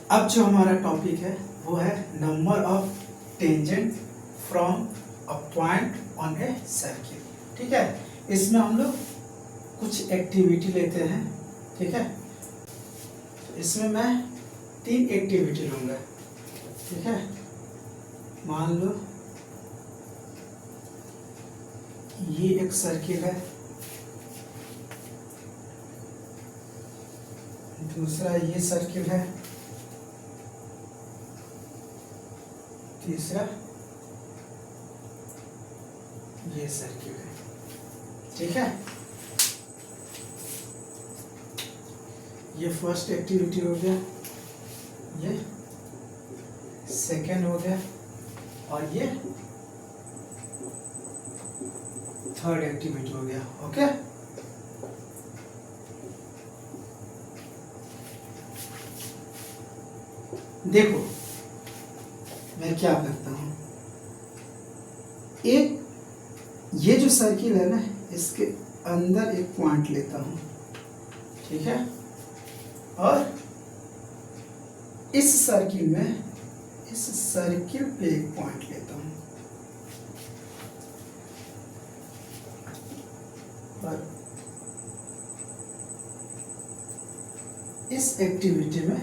अब जो हमारा टॉपिक है वो है number of tangent from a point on a circle. ठीक है, इसमें हम लोग कुछ एक्टिविटी लेते हैं। ठीक है, तो इसमें मैं 3 एक्टिविटी लूँगा। ठीक है, मान लो ये एक सर्किल है, दूसरा ये सर्किल है, तीसरा ये सर्किल है। ठीक है, ये फर्स्ट एक्टिविटी हो गया, ये सेकेंड हो गया और ये थर्ड एक्टिविटी हो गया। ओके, देखो मैं क्या करता हूं, एक ये जो सर्किल है ना, इसके अंदर एक पॉइंट लेता हूं। ठीक है, और इस सर्किल में, इस सर्किल पे एक पॉइंट लेता हूं और इस एक्टिविटी में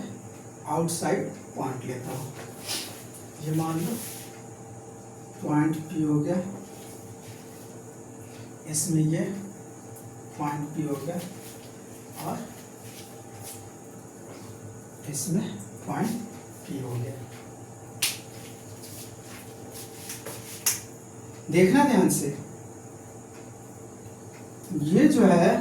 आउटसाइड पॉइंट लेता हूं। ये मान लो पॉइंट P हो गया, इसमें ये पॉइंट P हो गया और इसमें पॉइंट P हो गया। देखना ध्यान से, ये जो है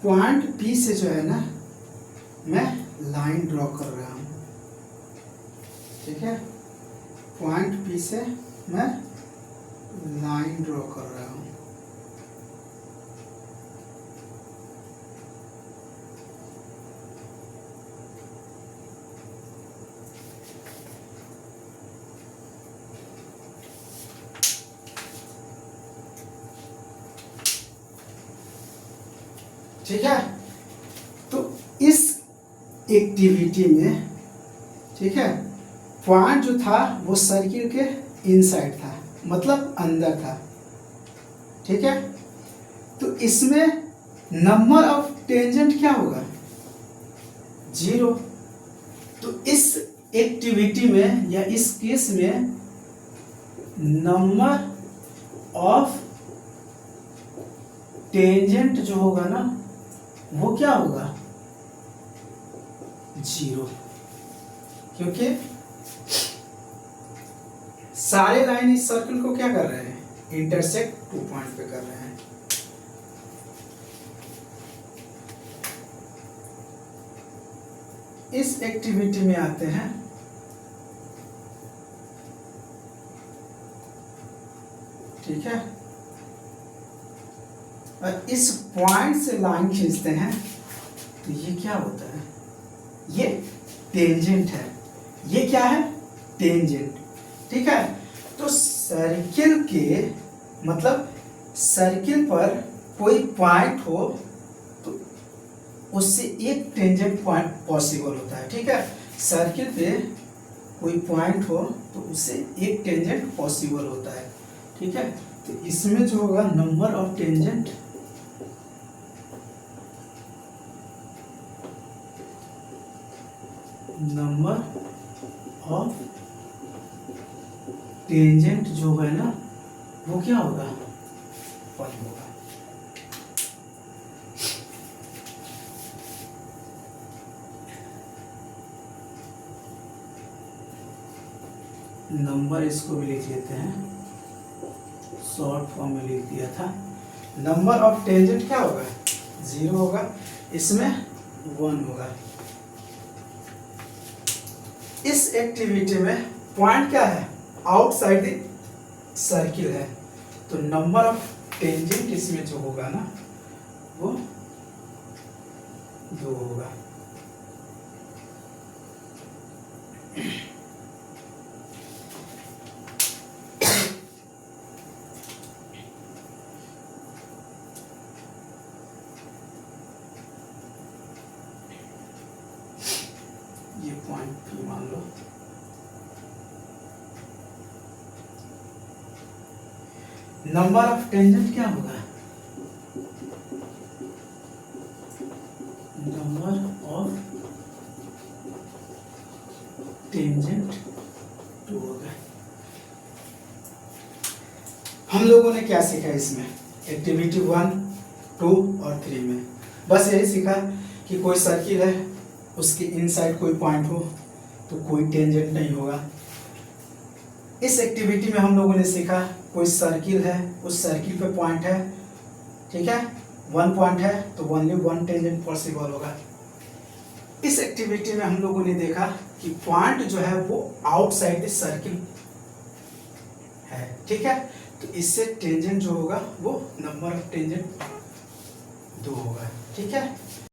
पॉइंट P से जो है ना, मैं लाइन ड्रॉ कर रहा हूं। ठीक है, पॉइंट P से मैं लाइन ड्रॉ कर रहा हूं। ठीक है, तो इस एक्टिविटी में, ठीक है, पॉइंट जो था वो सर्किल के इनसाइड था, मतलब अंदर था। ठीक है, तो इसमें नंबर ऑफ टेंजेंट क्या होगा? 0। तो इस एक्टिविटी में या इस केस में नंबर ऑफ टेंजेंट जो होगा ना, वो क्या होगा? 0, क्योंकि सारे लाइन इस सर्कल को क्या कर रहे हैं? इंटरसेक्ट 2 पॉइंट पे कर रहे हैं। इस एक्टिविटी में आते हैं, ठीक है, और इस पॉइंट से लाइन खींचते हैं, तो ये क्या होता है? ये टेंजेंट है। ये क्या है? टेंजेंट। ठीक है, तो सर्किल के, मतलब सर्किल पर कोई पॉइंट हो तो उससे एक टेंजेंट पॉइंट पॉसिबल होता है। ठीक है, सर्किल पे कोई पॉइंट हो तो उससे एक टेंजेंट पॉसिबल होता है। ठीक है, तो इसमें जो होगा number of tangent, number of tangent जो है ना, वो क्या होगा? 1 होगा। नंबर इसको भी लिख लेते हैं, शॉर्ट फॉर्म में लिख दिया था। नंबर ऑफ टेंजेंट क्या होगा? 0 होगा, इसमें 1 होगा। इस एक्टिविटी में पॉइंट क्या है? आउटसाइड द सर्किल है, तो नंबर ऑफ टेंजेंट इसमें जो होगा ना, वो 2 होगा। ये पॉइंट P मान लो। नंबर ऑफ टेंजेंट क्या होगा? नंबर ऑफ टेंजेंट 2 होगा। हम लोगों ने क्या सीखा इसमें? एक्टिविटी 1, 2 और 3 में बस यही सीखा कि कोई सर्किल है, उसके इनसाइड कोई पॉइंट हो तो कोई टेंजेंट नहीं होगा। इस एक्टिविटी में हम लोगों ने सीखा कोई सर्किल है, उस सर्किल पे पॉइंट है, ठीक है, 1 पॉइंट है तो ओनली 1 टेंजेंट पॉसिबल होगा। इस एक्टिविटी में हम लोगों ने देखा कि पॉइंट जो है वो आउटसाइड द सर्किल है, ठीक है, तो इससे टेंजेंट जो होगा वो नंबर ऑफ टेंजेंट 2 होगा, ठीक है।